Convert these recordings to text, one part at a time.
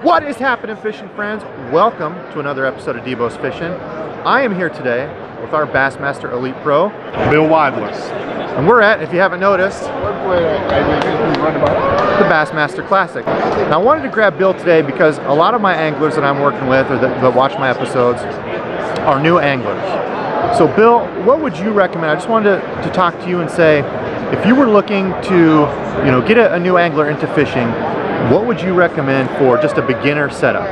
What is happening, fishing friends? Welcome to another episode of DEBO'S Fishing. I am here today with our Bassmaster Elite Pro, Bill Weidler. and we're at, if you haven't noticed, the Bassmaster Classic. Now I wanted to grab Bill today because a lot of my anglers that I'm working with or that watch my episodes are new anglers. So Bill, what would you recommend? I just wanted to talk to you and say, if you were looking to, get a new angler into fishing, what would you recommend for just a beginner setup?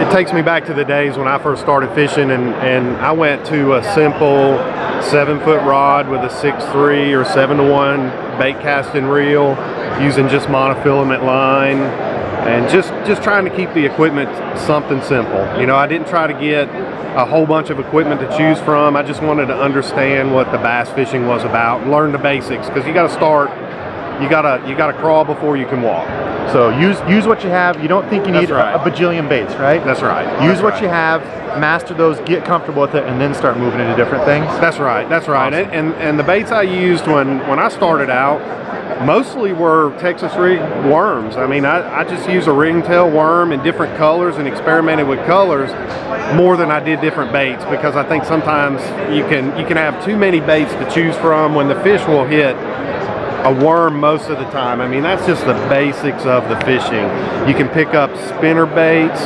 It takes me back to the days when I first started fishing, and I went to a simple 7-foot rod with a 6-3 or 7-to-1 bait casting reel, using just monofilament line, and just trying to keep the equipment something simple. I didn't try to get a whole bunch of equipment to choose from. I just wanted to understand what the bass fishing was about and learn the basics, because you got to start. You gotta crawl before you can walk. So use what you have. You don't think you need a bajillion baits, right? That's right. Use what you have, master those, get comfortable with it, and then start moving into different things. That's right. That's right. Awesome. And the baits I used when I started out mostly were Texas rig worms. I mean, I just used a ringtail worm in different colors and experimented with colors more than I did different baits, because I think sometimes you can have too many baits to choose from when the fish will hit a worm most of the time. I mean, that's just the basics of the fishing. You can pick up spinner baits,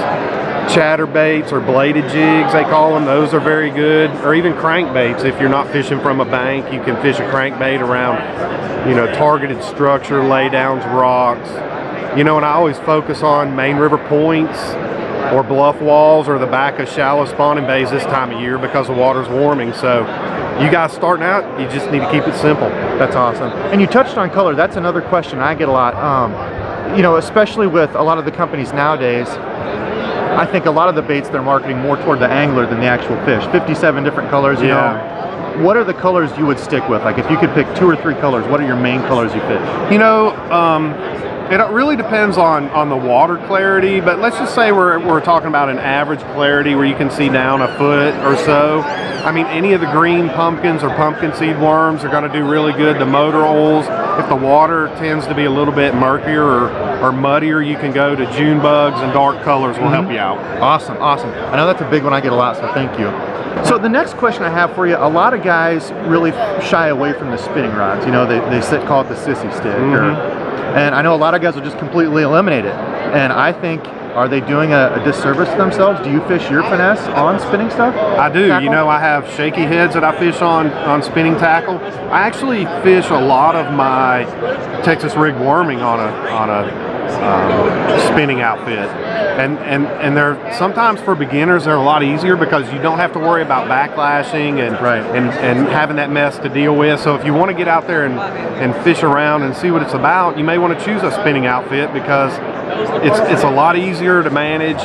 chatter baits, or bladed jigs, they call them. Those are very good. Or even crankbaits. If you're not fishing from a bank, you can fish a crankbait around, targeted structure, laydowns, rocks. And I always focus on main river points or bluff walls or the back of shallow spawning bays this time of year, because the water's warming. So you guys starting out, you just need to keep it simple. That's awesome. And you touched on color. That's another question I get a lot. Especially with a lot of the companies nowadays, I think a lot of the baits they're marketing more toward the angler than the actual fish. 57 different colors, you know. What are the colors you would stick with? Like if you could pick 2 or 3 colors, what are your main colors you fish? It really depends on the water clarity, but let's just say we're talking about an average clarity where you can see down a foot or so. I mean, any of the green pumpkins or pumpkin seed worms are going to do really good. The motor oils, if the water tends to be a little bit murkier or muddier, you can go to JUNEBUGs, and dark colors will help you out. Awesome, awesome. I know that's a big one I get a lot, so thank you. So the next question I have for you, a lot of guys really shy away from the spinning rods. They call it the sissy stick. And I know a lot of guys will just completely eliminate it. And I think, are they doing a disservice to themselves? Do you fish your finesse on spinning stuff? I do. Tackle? I have shaky heads that I fish on spinning tackle. I actually fish a lot of my Texas rig worming on a spinning outfit. And they're sometimes, for beginners, they're a lot easier because you don't have to worry about backlashing and having that mess to deal with. So if you want to get out there and fish around and see what it's about, you may want to choose a spinning outfit, because it's a lot easier to manage.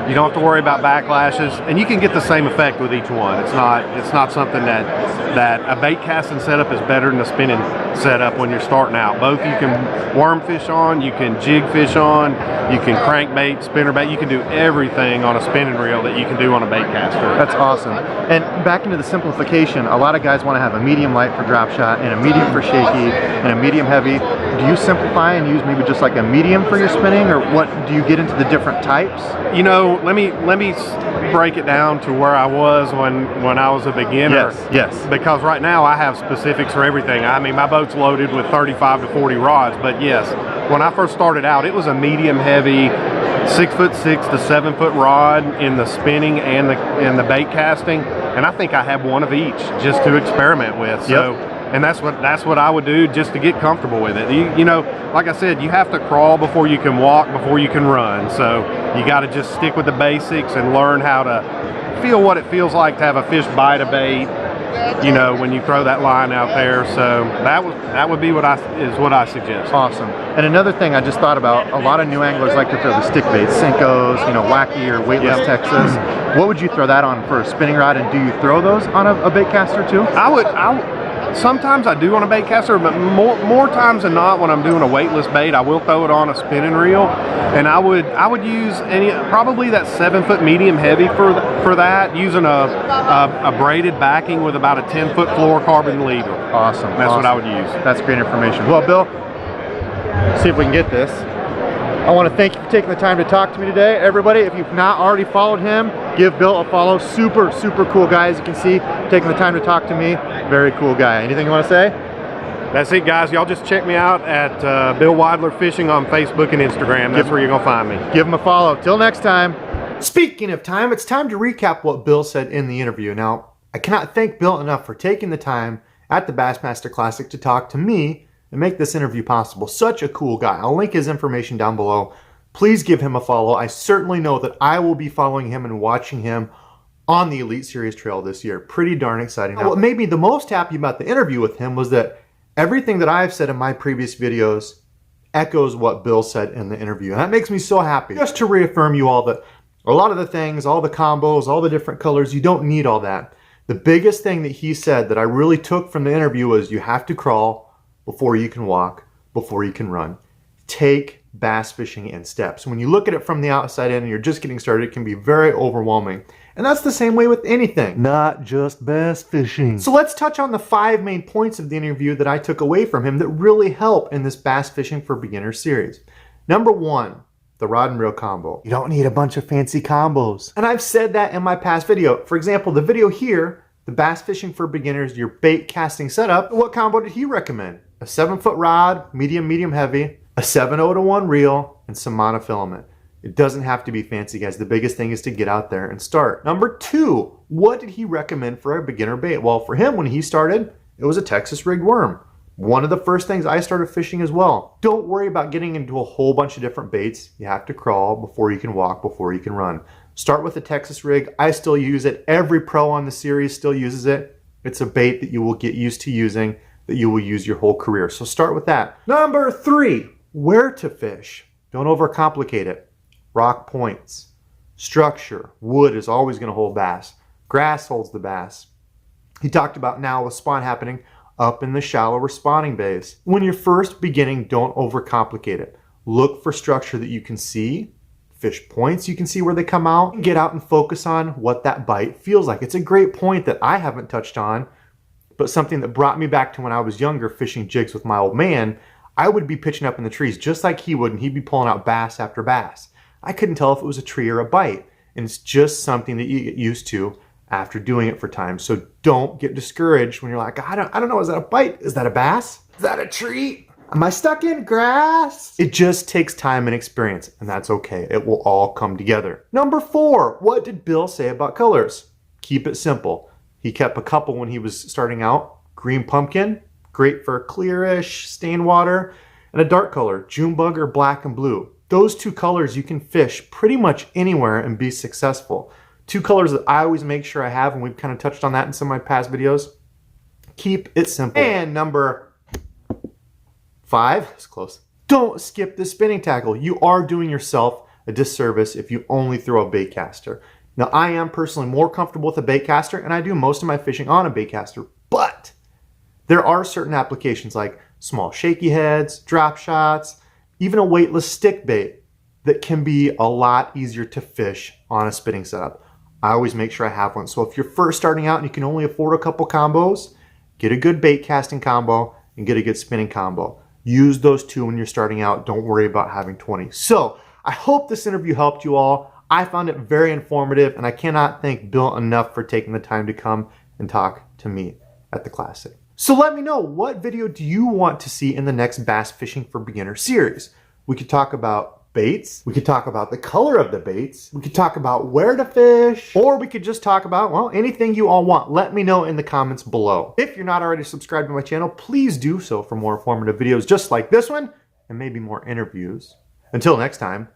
You don't have to worry about backlashes, and you can get the same effect with each one. It's not something that a bait casting setup is better than a spinning setup when you're starting out. Both you can worm fish on, you can jig fish on, you can crankbait, spinner bait. You can do everything on a spinning reel that you can do on a bait caster. That's awesome. And back into the simplification, a lot of guys want to have a medium light for drop shot and a medium for shaky and a medium heavy. Do you simplify and use maybe just like a medium for your spinning, or what do you get into the different types? Let me break it down to where I was when I was a beginner. Yes. Because right now I have specifics for everything. I mean, my boat's loaded with 35 to 40 rods, but yes, when I first started out, it was a medium heavy 6'6" to 7-foot rod in the spinning and the bait casting, and I think I have one of each just to experiment with. So. Yep. And that's what I would do, just to get comfortable with it. Like I said, you have to crawl before you can walk, before you can run. So you got to just stick with the basics and learn how to feel what it feels like to have a fish bite a bait, when you throw that line out there. So that would be what I suggest. Awesome. And another thing I just thought about, a lot of new anglers like to throw the stick baits, Cincos, Wacky or Weightless Texas. What would you throw that on for a spinning rod, and do you throw those on a bait caster too? Sometimes I do on a bait caster, but more times than not, when I'm doing a weightless bait, I will throw it on a spinning reel, and I would use probably that 7-foot medium heavy for that, using a braided backing with about a 10-foot fluorocarbon leader. Awesome. That's what I would use. That's great information. Well, Bill, see if we can get this. I want to thank you for taking the time to talk to me today. Everybody, if you've not already followed him, give Bill a follow. Super, super cool guy, as you can see, taking the time to talk to me. Very cool guy. Anything you want to say? That's it, guys. Y'all just check me out at Bill Weidler Fishing on Facebook and Instagram. That's where you're going to find me. Give him a follow. Till next time. Speaking of time, it's time to recap what Bill said in the interview. Now, I cannot thank Bill enough for taking the time at the Bassmaster Classic to talk to me and make this interview possible. Such a cool guy. I'll link his information down below. Please give him a follow. I certainly know that I will be following him and watching him on the Elite Series Trail this year. Pretty darn exciting. Now, what made me the most happy about the interview with him was that everything that I've said in my previous videos echoes what Bill said in the interview. And that makes me so happy. Just to reaffirm you all that a lot of the things, all the combos, all the different colors, you don't need all that. The biggest thing that he said that I really took from the interview was you have to crawl before you can walk, before you can run. Take bass fishing in steps. When you look at it from the outside in and you're just getting started, it can be very overwhelming. And that's the same way with anything, not just bass fishing. So let's touch on the 5 main points of the interview that I took away from him that really help in this Bass Fishing for Beginners series. Number 1, the rod and reel combo. You don't need a bunch of fancy combos. And I've said that in my past video. For example, the video here, the Bass Fishing for Beginners, your bait casting setup, what combo did he recommend? A 7-foot rod, medium heavy, a 7/0-1 reel, and some monofilament. It doesn't have to be fancy, guys. The biggest thing is to get out there and start. Number 2, what did he recommend for a beginner bait? Well, for him, when he started, it was a Texas rigged worm. One of the first things I started fishing as well. Don't worry about getting into a whole bunch of different baits. You have to crawl before you can walk, before you can run. Start with a Texas rig. I still use it. Every pro on the series still uses it. It's a bait that you will get used to using, that you will use your whole career. So start with that. Number 3, where to fish. Don't overcomplicate it. Rock points. Structure. Wood is always going to hold bass. Grass holds the bass. He talked about now with spawn happening up in the shallower spawning bays. When you're first beginning, don't overcomplicate it. Look for structure that you can see. Fish points, you can see where they come out. Get out and focus on what that bite feels like. It's a great point that I haven't touched on, but something that brought me back to when I was younger fishing jigs with my old man. I would be pitching up in the trees just like he would, and he'd be pulling out bass after bass. I couldn't tell if it was a tree or a bite, and it's just something that you get used to after doing it for time. So don't get discouraged when you're like, I don't know, is that a bite? Is that a bass? Is that a tree? Am I stuck in grass? It just takes time and experience, and that's okay. It will all come together. Number 4, what did Bill say about colors? Keep it simple. He kept a couple when he was starting out. Green pumpkin, great for clearish stain water, and a dark color, JUNEBUG or black and blue. Those 2 colors you can fish pretty much anywhere and be successful. 2 colors that I always make sure I have, and we've kind of touched on that in some of my past videos. Keep it simple. And number 5, it's close. Don't skip the spinning tackle. You are doing yourself a disservice if you only throw a bait caster. Now, I am personally more comfortable with a bait caster, and I do most of my fishing on a bait caster, but there are certain applications like small shaky heads, drop shots, even a weightless stick bait that can be a lot easier to fish on a spinning setup. I always make sure I have one. So if you're first starting out and you can only afford a couple combos, get a good bait casting combo and get a good spinning combo. Use those 2 when you're starting out. Don't worry about having 20. So I hope this interview helped you all. I found it very informative, and I cannot thank Bill enough for taking the time to come and talk to me at the Classic. So let me know, what video do you want to see in the next Bass Fishing for Beginners series? We could talk about baits. We could talk about the color of the baits. We could talk about where to fish, or we could just talk about, well, anything you all want. Let me know in the comments below. If you're not already subscribed to my channel, please do so for more informative videos just like this one, and maybe more interviews. Until next time,